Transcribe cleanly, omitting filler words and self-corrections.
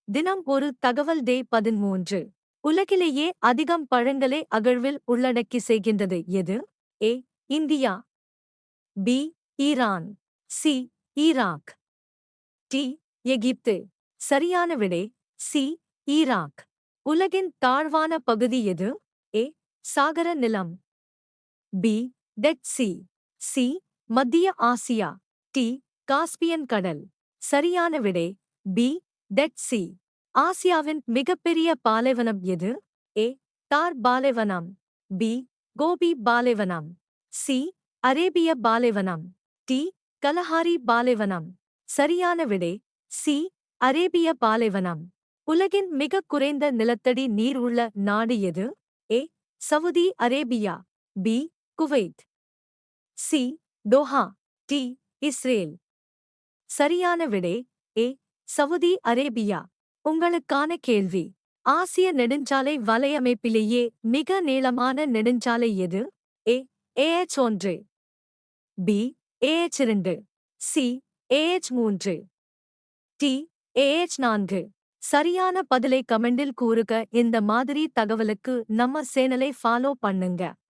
தினம் ஒரு தகவல் டே 13. உலகிலேயே அதிகம் பழங்களை அகழ்வில் உள்ளடக்கி செய்கின்றது எது? A. India. B. Iran. C. Iraq. D. Egypt. சரியான விடை சி. ஈராக். உலகின் தாழ்வான பகுதி எது? ஏ. சாகர நிலம். பி. Dead C. சி. மத்திய ஆசியா. டி. காஸ்பியன் கடல். சரியான விடை பி. Dead C. ஆசியாவின் மிகப்பெரிய பாலைவனம் எது? ஏ. தார் பாலைவனம். பி. கோபி பாலைவனம். சி. அரேபிய பாலைவனம். டி. கலஹாரி பாலைவனம். சரியான விடை சி. அரேபிய பாலைவனம். உலகின் மிகக் குறைந்த நிலத்தடி நீர் உள்ள நாடு எது? A. Saudi Arabia. B. Kuwait. C. Doha. D. Israel. சரியான விடை ஏ. Saudi Arabia. உங்களுக்கான கேள்வி. ஆசிய நெடுஞ்சாலை வலையமைப்பிலேயே மிக நீளமான நெடுஞ்சாலை எது? A. AH1. B. AH2. C. AH3. D. AH4. சரியான பதிலை கமெண்டில் கூறுக. இந்த மாதிரி தகவலுக்கு நம்ம சேனலை ஃபாலோ பண்ணுங்க.